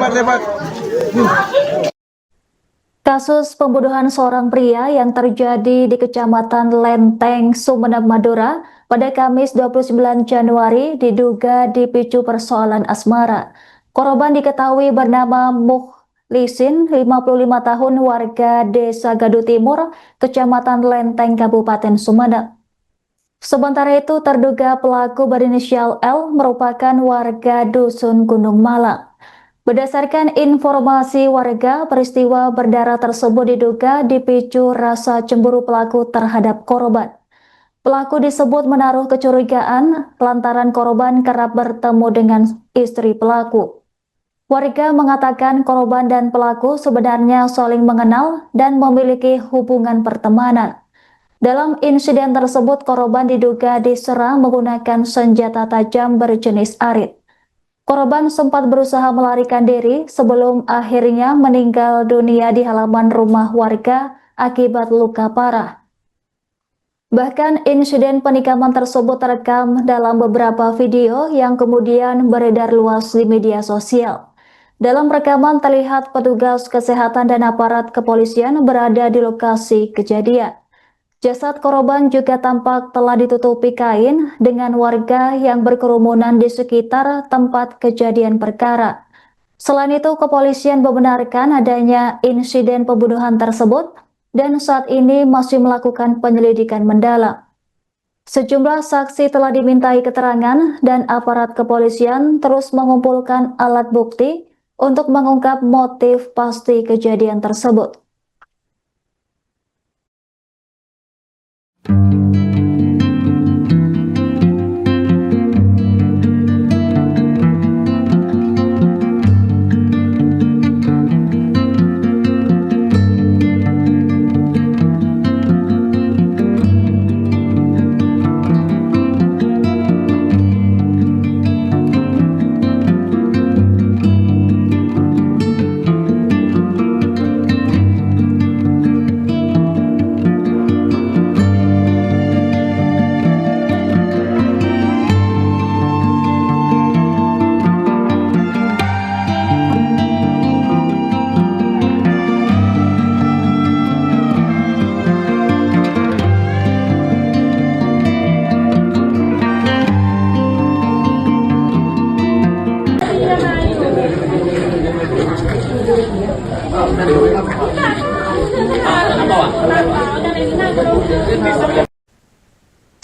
Lebat. Kasus pembunuhan seorang pria yang terjadi di Kecamatan Lenteng, Sumeneb, Madura pada Kamis 29 Januari diduga dipicu persoalan asmara. Korban diketahui bernama Mukhlisin, 55 tahun, warga Desa Gaduh Timur, Kecamatan Lenteng, Kabupaten Sumeneb. Sementara itu, terduga pelaku berinisial L merupakan warga Dusun Gunung Malang. Berdasarkan informasi warga, peristiwa berdarah tersebut diduga dipicu rasa cemburu pelaku terhadap korban. Pelaku disebut menaruh kecurigaan lantaran korban kerap bertemu dengan istri pelaku. Warga mengatakan korban dan pelaku sebenarnya saling mengenal dan memiliki hubungan pertemanan. Dalam insiden tersebut, korban diduga diserang menggunakan senjata tajam berjenis arit. Korban sempat berusaha melarikan diri sebelum akhirnya meninggal dunia di halaman rumah warga akibat luka parah. Bahkan insiden penikaman tersebut terekam dalam beberapa video yang kemudian beredar luas di media sosial. Dalam rekaman terlihat petugas kesehatan dan aparat kepolisian berada di lokasi kejadian. Jasad korban juga tampak telah ditutupi kain dengan warga yang berkerumunan di sekitar tempat kejadian perkara. Selain itu, kepolisian membenarkan adanya insiden pembunuhan tersebut dan saat ini masih melakukan penyelidikan mendalam. Sejumlah saksi telah dimintai keterangan dan aparat kepolisian terus mengumpulkan alat bukti untuk mengungkap motif pasti kejadian tersebut.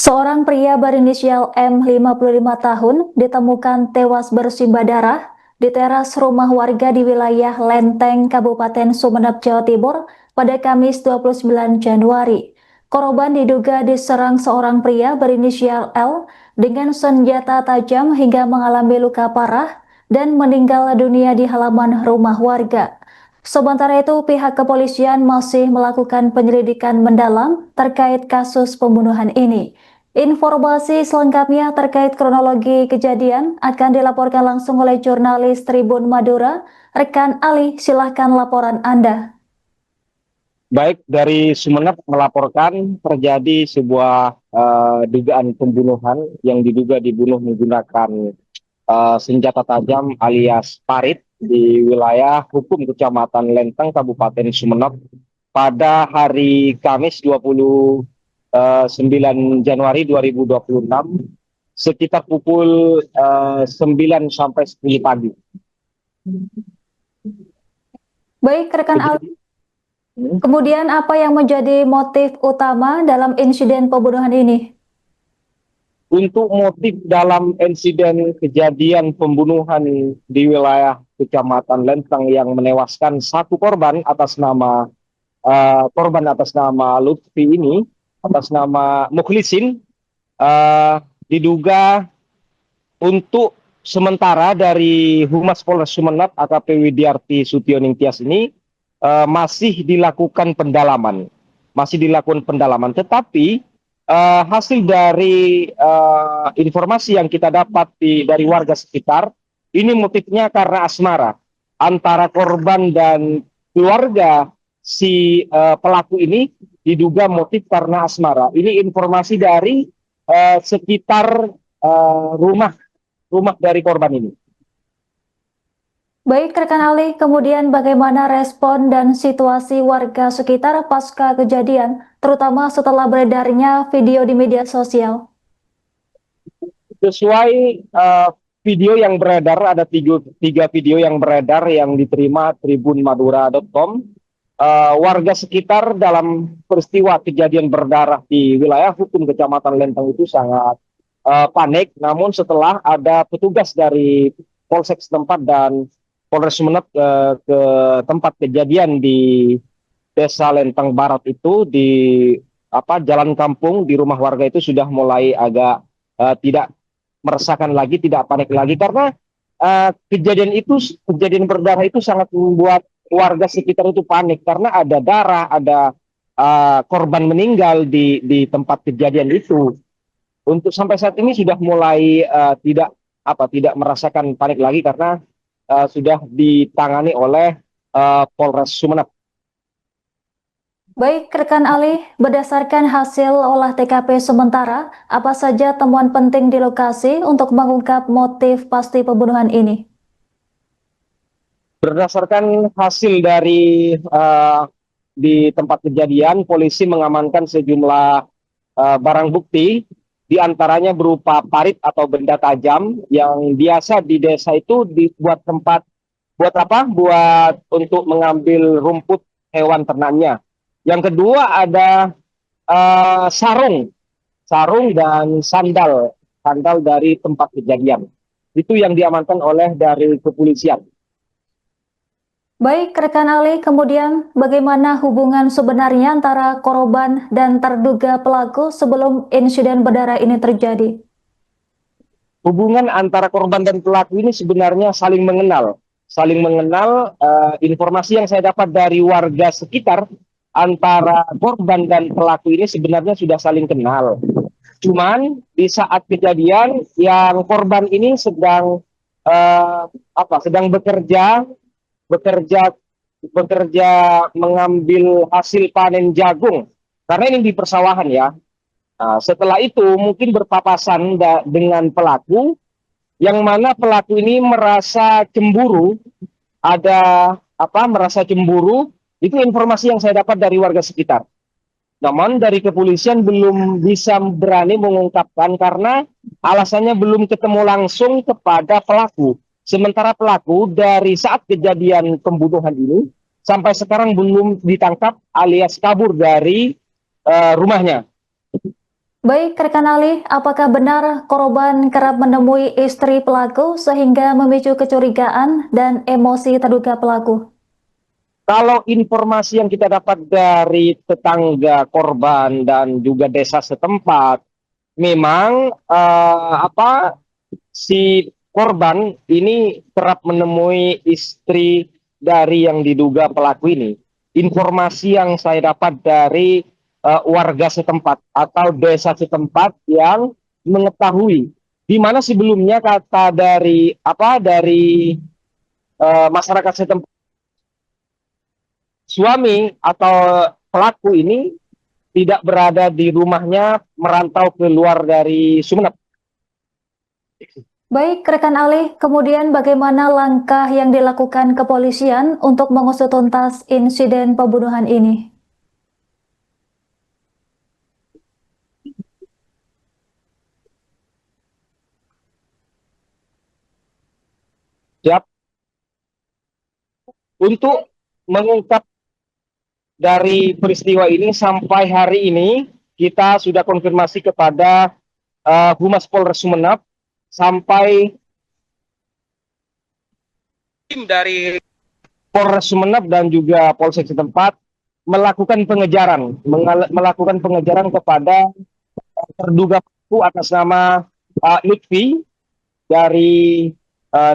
Seorang pria berinisial M, 55 tahun, ditemukan tewas bersimbah darah di teras rumah warga di wilayah Lenteng, Kabupaten Sumeneb, Jawa Timur pada Kamis 29 Januari. Korban diduga diserang seorang pria berinisial L dengan senjata tajam hingga mengalami luka parah dan meninggal dunia di halaman rumah warga. Sementara itu, pihak kepolisian masih melakukan penyelidikan mendalam terkait kasus pembunuhan ini. Informasi selengkapnya terkait kronologi kejadian akan dilaporkan langsung oleh jurnalis Tribun Madura. Rekan Ali, silahkan laporan Anda. Baik, dari Sumeneb melaporkan terjadi sebuah dugaan pembunuhan yang diduga dibunuh menggunakan senjata tajam alias parit di wilayah hukum Kecamatan Lenteng, Kabupaten Sumeneb pada hari Kamis 29 Januari 2026 sekitar pukul 9 sampai 10 pagi. Baik, rekan Ali. Kemudian apa yang menjadi motif utama dalam insiden pembunuhan ini? Untuk motif dalam insiden kejadian pembunuhan di wilayah Kecamatan Lenteng yang menewaskan satu korban atas nama Lutfi ini, atas nama Mukhlisin, diduga untuk sementara dari Humas Polres Sumeneb AKP Widiarti Sutioning Tias ini masih dilakukan pendalaman, tetapi hasil dari informasi yang kita dapat dari warga sekitar, ini motifnya karena asmara. antara korban dan keluarga si pelaku ini diduga motif karena asmara. Ini informasi dari sekitar rumah dari korban ini. Baik, rekan Ali, kemudian bagaimana respon dan situasi warga sekitar pasca kejadian, terutama setelah beredarnya video di media sosial? Sesuai video yang beredar, ada tiga video yang beredar yang diterima tribunmadura.com. Warga sekitar dalam peristiwa kejadian berdarah di wilayah hukum Kecamatan Lenteng itu sangat panik. Namun setelah ada petugas dari Polsek setempat dan Polres Sumeneb ke tempat kejadian di Desa Lenteng Barat itu, di jalan kampung di rumah warga itu sudah mulai agak tidak meresahkan lagi, tidak panik lagi, karena kejadian berdarah itu sangat membuat warga sekitar itu panik karena ada darah, ada korban meninggal di tempat kejadian itu. Untuk sampai saat ini sudah mulai tidak merasakan panik lagi karena sudah ditangani oleh Polres Sumeneb. Baik, rekan Ali, berdasarkan hasil olah TKP sementara, apa saja temuan penting di lokasi untuk mengungkap motif pasti pembunuhan ini? Berdasarkan hasil dari di tempat kejadian, polisi mengamankan sejumlah barang bukti, diantaranya berupa parit atau benda tajam yang biasa di desa itu dibuat tempat buat apa? Buat untuk mengambil rumput hewan ternaknya. Yang kedua ada sarung dan sandal dari tempat kejadian. Itu yang diamankan oleh dari kepolisian. Baik, rekan Ali, kemudian bagaimana hubungan sebenarnya antara korban dan terduga pelaku sebelum insiden berdarah ini terjadi? Hubungan antara korban dan pelaku ini sebenarnya saling mengenal. Informasi yang saya dapat dari warga sekitar, antara korban dan pelaku ini sebenarnya sudah saling kenal. Cuman di saat kejadian yang korban ini sedang sedang bekerja mengambil hasil panen jagung, karena ini di persawahan ya. Setelah itu mungkin berpapasan dengan pelaku, yang mana pelaku ini merasa cemburu, merasa cemburu. Itu informasi yang saya dapat dari warga sekitar. Namun dari kepolisian belum bisa berani mengungkapkan karena alasannya belum ketemu langsung kepada pelaku. Sementara pelaku dari saat kejadian pembunuhan ini sampai sekarang belum ditangkap alias kabur dari rumahnya. Baik, rekan Ali, apakah benar korban kerap menemui istri pelaku sehingga memicu kecurigaan dan emosi terduga pelaku? Kalau informasi yang kita dapat dari tetangga korban dan juga desa setempat, memang si korban ini kerap menemui istri dari yang diduga pelaku ini. Informasi yang saya dapat dari warga setempat atau desa setempat yang mengetahui, di mana sebelumnya kata dari masyarakat setempat, suami atau pelaku ini tidak berada di rumahnya, merantau keluar dari Sumeneb. Baik, rekan Ali, kemudian bagaimana langkah yang dilakukan kepolisian untuk mengusut tuntas insiden pembunuhan ini? Siap. Untuk mengungkap dari peristiwa ini sampai hari ini, kita sudah konfirmasi kepada Humas Polres Sumeneb, sampai tim dari Polres Sumeneb dan juga Polsek setempat melakukan pengejaran kepada terduga pelaku atas nama Lutfi dari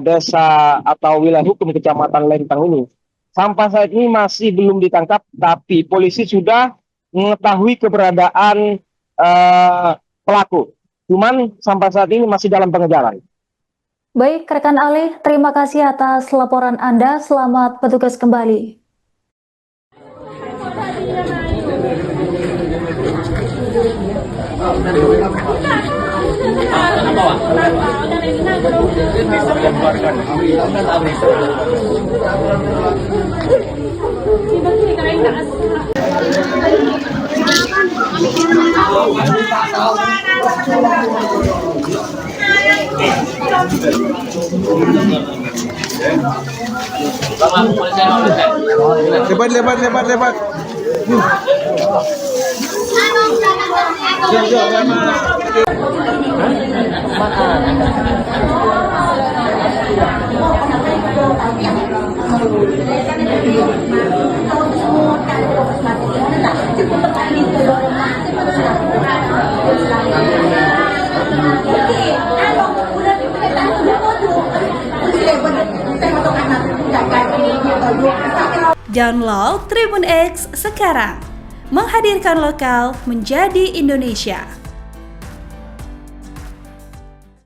desa atau wilayah hukum Kecamatan Lenteng ini. Sampai saat ini masih belum ditangkap, tapi polisi sudah mengetahui keberadaan pelaku. Cuman sampai saat ini masih dalam pengejaran. Baik, rekan Ali, terima kasih atas laporan Anda. Selamat bertugas kembali. Lebat. Download Tribun X sekarang, menghadirkan lokal menjadi Indonesia.